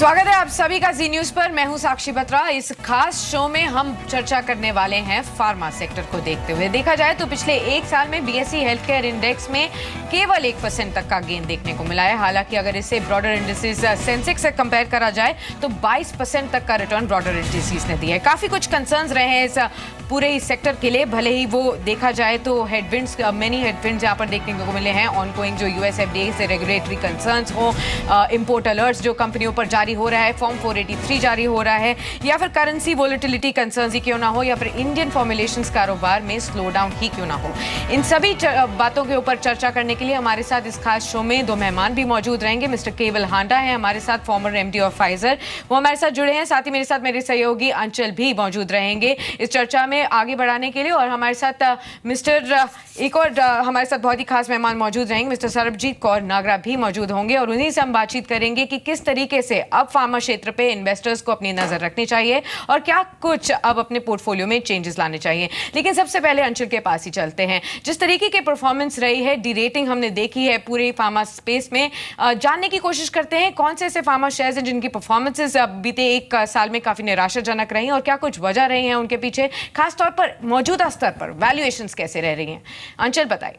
स्वागत है आप सभी का जी न्यूज पर। मैं हूं साक्षी बत्रा। इस खास शो में हम चर्चा करने वाले हैं फार्मा सेक्टर को देखते हुए। देखा जाए तो पिछले एक साल में बीएसई हेल्थ केयर इंडेक्स में केवल 1% तक का गेन देखने को मिला है। हालांकि अगर इसे ब्रॉडर इंडिसेस सेंसेक्स से कंपेयर करा जाए तो 22% तक का रिटर्न ब्रॉडर इंडिसेस ने दिया है। काफी कुछ कंसर्न्स रहे हैं इस पूरे इस सेक्टर के लिए। भले ही वो देखा जाए तो हेडविंड्स, मेनी हेडविंड्स यहाँ पर देखने को मिले हैं। ऑनगोइंग जो यूएस एफडीए से रेगुलेटरी कंसर्न्स हो, इंपोर्ट अलर्ट्स जो कंपनियों पर जारी हो रहा है, फॉर्म 483 जारी हो रहा है, या फिर करेंसी वोलेटिलिटी कंसर्न्स ही क्यों ना हो, या फिर इंडियन फॉर्मुलेशंस कारोबार में स्लो डाउन ही क्यों ना हो, इन सभी बातों के ऊपर चर्चा करने के लिए हमारे साथ इस खास शो में दो मेहमान भी मौजूद रहेंगे। मिस्टर केवल हांडा है हमारे साथ, फॉर्मर एमडी ऑफ फाइजर, वो हमारे साथ जुड़े हैं। साथ ही मेरे साथ मेरे सहयोगी अंचल भी मौजूद रहेंगे इस चर्चा में आगे बढ़ाने के लिए। और हमारे साथ एक और हमारे साथ बहुत ही खास मेहमान मौजूद रहेंगे। मिस्टर सरबजीत कौर नागरा भी मौजूद होंगे और उन्हीं से हम बातचीत करेंगे कि किस तरीके से अब फार्मा क्षेत्र पे इन्वेस्टर्स को अपनी नजर रखनी चाहिए और क्या कुछ अब अपने पोर्टफोलियो में चेंजेस लाने चाहिए। लेकिन सबसे पहले अंचल के पास ही चलते हैं। जिस तरीके की परफॉर्मेंस रही है, डी रेटिंग हमने देखी है पूरे फार्मा स्पेस में, जानने की कोशिश करते हैं कौन से ऐसे फार्मा शेयर्स हैं जिनकी परफॉर्मेंसेस बीते एक साल में काफी निराशाजनक रही और क्या कुछ वजह रही है उनके पीछे, खासतौर पर मौजूदा स्तर पर वैल्यूएशंस कैसे रह रही हैं। अंचल बताइए।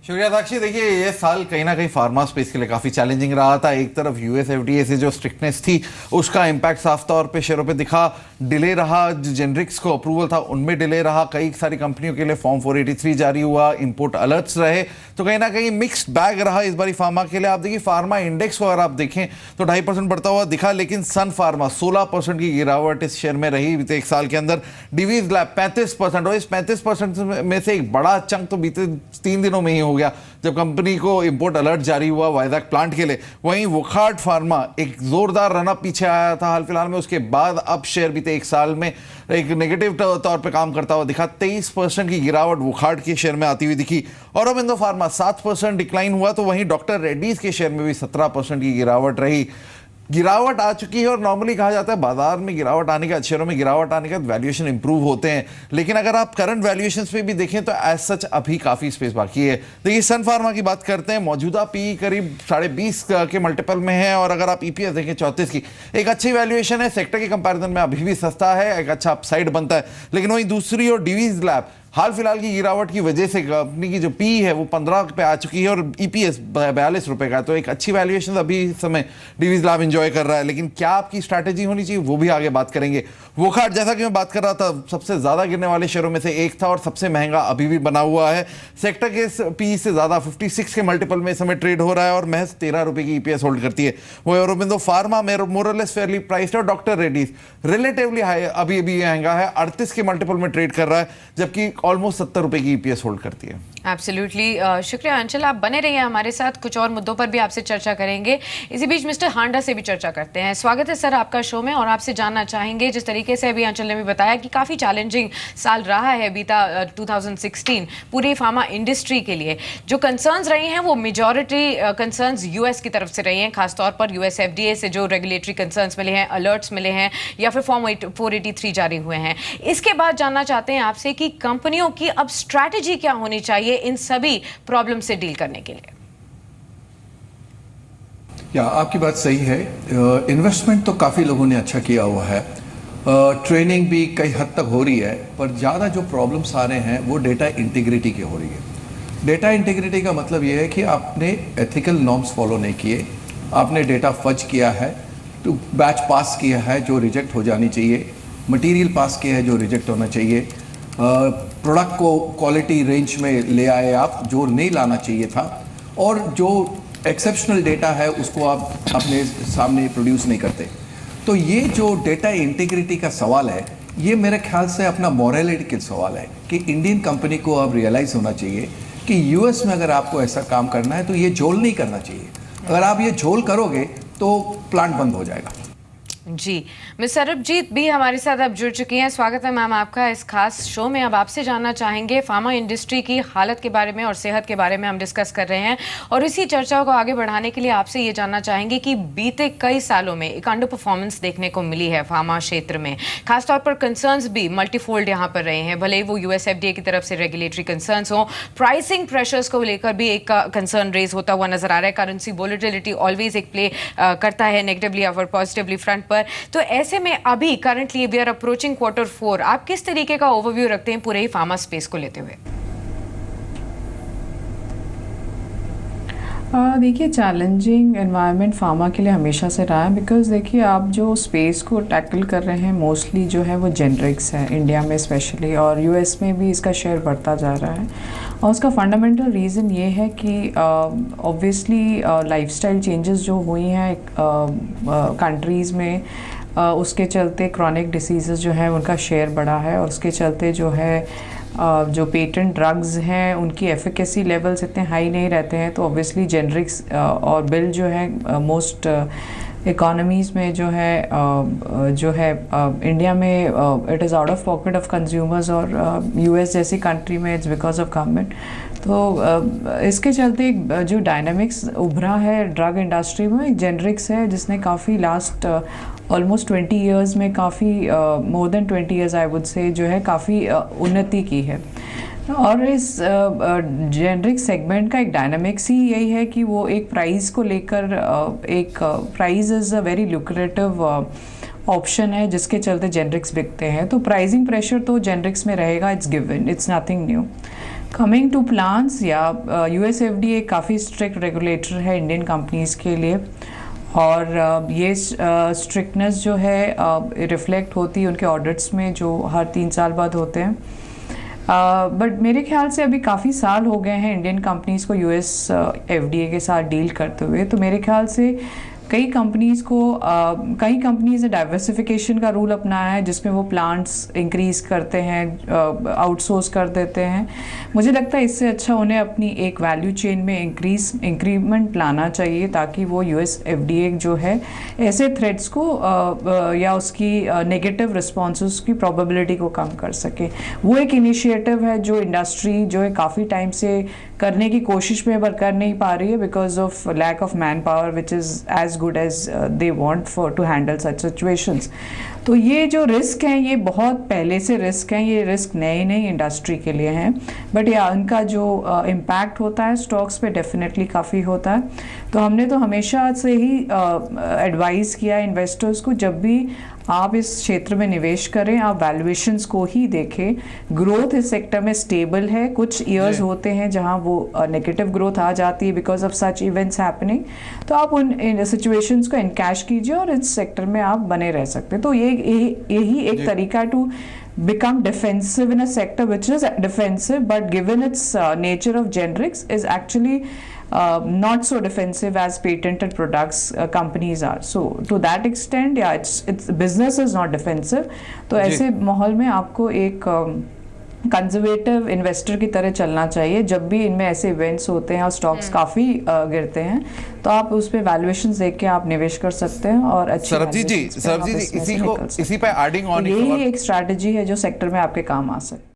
शुक्रिया साक्षी। देखिए, ये साल कहीं ना कहीं फार्मा स्पेस के लिए काफ़ी चैलेंजिंग रहा था। एक तरफ यूएस एफडीए से जो स्ट्रिक्टनेस थी उसका इम्पैक्ट साफ तौर पे शेयरों पे दिखा। डिले रहा, जो जेनरिक्स को अप्रूवल था उनमें डिले रहा। कई सारी कंपनियों के लिए फॉर्म 483 जारी हुआ, इंपोर्ट अलर्ट्स रहे, तो कहीं ना कहीं मिक्स्ड बैग रहा इस बारी फार्मा के लिए। आप देखिए फार्मा इंडेक्स को अगर आप देखें तो 2.5% बढ़ता हुआ दिखा, लेकिन सन फार्मा 16% की गिरावट इस शेयर में रही बीते एक साल के अंदर। डिवीज लैब 35%, और इस 35% में से एक बड़ा चंक तो बीते 3 दिनों में ही हो गया जब कंपनी को इंपोर्ट अलर्ट जारी हुआ वाइजाक प्लांट के लिए। वहीं वोखार्ट फार्मा एक जोरदार रनअप पीछे आया था हाल फिलहाल में, उसके बाद अब शेयर बीते एक साल में एक नेगेटिव तौर पे काम करता हुआ दिखा। 23% की गिरावट वोखार्ट के शेयर में आती हुई दिखी। और अब इंदो फार्मा 7% डिक्लाइन हुआ, तो वहीं डॉक्टर रेड्डीज के शेयर में भी 17% की गिरावट रही। गिरावट आ चुकी है और नॉर्मली कहा जाता है बाजार में गिरावट आने का, शेयरों में गिरावट आने का वैल्यूएशन इंप्रूव होते हैं, लेकिन अगर आप करंट वैल्यूएशंस पे भी देखें तो एज सच अभी काफ़ी स्पेस बाकी है। देखिए सन फार्मा की बात करते हैं, मौजूदा पी करीब 20.5 के मल्टीपल में है, और अगर आप ईपीएस देखें 34 की, एक अच्छी वैल्यूएशन है। सेक्टर के कंपैरिजन में अभी भी सस्ता है, एक अच्छा अपसाइड बनता है। लेकिन वहीं दूसरी और डिवीज लैब हाल फिलहाल की गिरावट की वजह से कंपनी की जो पी है वो 15 पे आ चुकी है और ईपीएस 42 रुपए का है, तो एक अच्छी वैल्यूएशन अभी इस समय डिवीज लैब एंजॉय कर रहा है। लेकिन क्या आपकी स्ट्रैटेजी होनी चाहिए वो भी आगे बात करेंगे। वोखार्ट, जैसा कि मैं बात कर रहा था, सबसे ज्यादा गिरने वाले शेयरों में से एक था और सबसे महंगा अभी भी बना हुआ है। सेक्टर के पी से ज्यादा 56 के मल्टीपल में इस समय ट्रेड हो रहा है और महज 13 रुपए की ईपीएस होल्ड करती है। वो औरोबिंदो फार्मा मोरलेस फेयरली प्राइस्ड है और डॉक्टर रेड्डीज रिलेटिवली हाई अभी भी महंगा है, 38 के मल्टीपल में ट्रेड कर रहा है, जबकि ऑलमोस्ट 70 रुपए की ईपीएस होल्ड करती है। एब्सोल्युटली, शुक्रिया अंचल, आप बने रहिए हमारे साथ। कुछ और मुद्दों पर भी आपसे चर्चा करेंगे। इसी बीच मिस्टर हांडा से भी चर्चा करते हैं। स्वागत है सर आपका शो में, और आपसे जानना चाहेंगे, जिस तरीके से अभी अंचल ने भी बताया कि काफ़ी चैलेंजिंग साल रहा है बीता 2016 पूरी फार्मा इंडस्ट्री के लिए। जो कंसर्न्स रही हैं वो मेजॉरिटी कंसर्न्स यूएस की तरफ से रही हैं, खासतौर पर यूएस एफडीए से जो रेगुलेटरी कंसर्न्स मिले हैं, अलर्ट्स मिले हैं, या फिर फॉर्म 483 जारी हुए हैं। इसके बाद जानना चाहते हैं आपसे कि कंपनियों की अब स्ट्रैटेजी क्या होनी चाहिए इन सभी प्रॉब्लम से डील करने के लिए। या आपकी बात सही है। इन्वेस्टमेंट तो काफ़ी लोगों ने अच्छा किया हुआ है, ट्रेनिंग भी कई हद तक हो रही है, पर ज़्यादा जो प्रॉब्लम्स आ रहे हैं वो डेटा इंटीग्रिटी की हो रही है। डेटा इंटीग्रिटी का मतलब ये है कि आपने एथिकल नॉर्म्स फॉलो नहीं किए, आपने डेटा फज किया है, तो बैच पास किया है जो रिजेक्ट हो जानी चाहिए, मटेरियल पास किया है जो रिजेक्ट होना चाहिए, प्रोडक्ट को क्वालिटी रेंज में ले आए आप जो नहीं लाना चाहिए था, और जो एक्सेप्शनल डेटा है उसको आप अपने सामने प्रोड्यूस नहीं करते। तो ये जो डेटा इंटीग्रिटी का सवाल है, ये मेरे ख्याल से अपना मॉरलिटी का सवाल है कि इंडियन कंपनी को अब रियलाइज़ होना चाहिए कि यूएस में अगर आपको ऐसा काम करना है तो ये झोल नहीं करना चाहिए। अगर आप ये झोल करोगे तो प्लांट बंद हो जाएगा। जी, मिस सरबजीत भी हमारे साथ अब जुड़ चुकी हैं। स्वागत है मैम आपका इस खास शो में। अब आपसे जानना चाहेंगे फार्मा इंडस्ट्री की हालत के बारे में और सेहत के बारे में हम डिस्कस कर रहे हैं, और इसी चर्चा को आगे बढ़ाने के लिए आपसे ये जानना चाहेंगे कि बीते कई सालों में एक अंडर परफॉर्मेंस देखने को मिली है फार्मा क्षेत्र में। खासतौर पर कंसर्न्स भी मल्टीफोल्ड यहाँ पर रहे हैं, भले ही वो US FDA की तरफ से रेगुलेटरी कंसर्न्स हों, प्राइसिंग प्रेशर्स को लेकर भी एक कंसर्न रेज होता हुआ नजर आ रहा है। करेंसी वोलेटिलिटी ऑलवेज एक प्ले करता है नेगेटिवली और पॉजिटिवली फ्रंट पर। तो ऐसे में अभी currently we are approaching Q4, आप किस तरीके का ओवरव्यू रखते हैं पूरे ही फार्मा स्पेस को लेते हुए? देखिए, चैलेंजिंग एनवायरनमेंट फार्मा के लिए हमेशा से रहा है, बिकॉज देखिए आप जो स्पेस को टैकल कर रहे हैं मोस्टली जो है वो जेनरिक्स है, इंडिया में स्पेशली, और US में भी इसका शेयर बढ़ता जा रहा है। और उसका फंडामेंटल रीज़न ये है कि ऑब्वियसली लाइफस्टाइल चेंजेस जो हुई हैं कंट्रीज़ में, उसके चलते क्रॉनिक डिसीज़ेस जो है उनका शेयर बढ़ा है, और उसके चलते जो है जो पेटेंट ड्रग्स हैं उनकी एफिकेसी लेवल्स इतने हाई नहीं रहते हैं। तो ऑब्वियसली जेनरिक्स और बिल जो है मोस्ट इकोनॉमीज़ में जो है इंडिया में it is out of pocket of consumers, और US जैसी कंट्री में इट्स बिकॉज ऑफ गवर्नमेंट। तो इसके चलते एक जो डायनामिक्स उभरा है ड्रग इंडस्ट्री में, एक जेनरिक्स है जिसने काफ़ी लास्ट ऑलमोस्ट 20 ईयर्स में काफ़ी more than 20 years I would say जो है काफ़ी उन्नति की है। और इस जेनरिक सेगमेंट का एक डायनामिक्स ही यही है कि वो एक प्राइस को लेकर एक price is a very lucrative option है जिसके चलते जेनरिक्स बिकते हैं। तो प्राइसिंग प्रेशर तो जेनरिक्स में रहेगा, it's given, it's nothing new. Coming to plans, या US FDA काफ़ी स्ट्रिक्ट रेगुलेटर है इंडियन कंपनीज़ के लिए, और ये स्ट्रिक्टनेस जो है रिफ्लेक्ट होती है उनके ऑडिट्स में जो हर 3 साल बाद होते हैं। बट मेरे ख्याल से अभी काफ़ी साल हो गए हैं इंडियन कंपनीज़ को US FDA के साथ डील करते हुए। तो मेरे ख्याल से कई कंपनीज़ ने डाइवर्सिफिकेशन का रूल अपनाया है जिसमें वो प्लांट्स इंक्रीज़ करते हैं, आउटसोर्स कर देते हैं। मुझे लगता है इससे अच्छा उन्हें अपनी एक वैल्यू चेन में इंक्रीमेंट लाना चाहिए ताकि वो US FDA जो है ऐसे थ्रेट्स को या उसकी नेगेटिव रिस्पॉन्सेस की प्रोबेबिलिटी को कम कर सके। वो एक इनिशिएटिव है जो इंडस्ट्री जो है काफ़ी टाइम से करने की कोशिश में पर कर नहीं पा रही है because of lack of man power which is as good as they want for to handle such situations. तो ये जो रिस्क हैं ये बहुत पहले से रिस्क हैं, ये रिस्क नए नई इंडस्ट्री के लिए हैं, बट या उनका जो इम्पैक्ट होता है स्टॉक्स पे डेफिनेटली काफ़ी होता है। तो हमने तो हमेशा से ही एडवाइस किया इन्वेस्टर्स को, जब भी आप इस क्षेत्र में निवेश करें आप वैल्यूएशंस को ही देखें। ग्रोथ इस सेक्टर में स्टेबल है, कुछ ईयर्स होते हैं जहां वो नेगेटिव ग्रोथ आ जाती है because of such events happening, तो आप उन सिचुएशंस को इनकैश कीजिए और इस सेक्टर में आप बने रह सकते हैं। तो यही एक तरीका to become defensive in a sector which is defensive, but given its nature of generics is actually not so defensive as patented products companies are. So to that extent, yeah, it's business is not defensive. तो ऐसे माहौल में आपको एक conservative investor की तरह चलना चाहिए। जब भी इनमें ऐसे इवेंट्स होते हैं और स्टॉक्स काफ़ी गिरते हैं तो आप उस पे वैल्यूएशंस देख के आप निवेश कर सकते हैं और अच्छी सरबजीत जी इसी पे एडिंग ऑन, यही एक स्ट्रैटेजी है जो सेक्टर में आपके काम आ सकती है।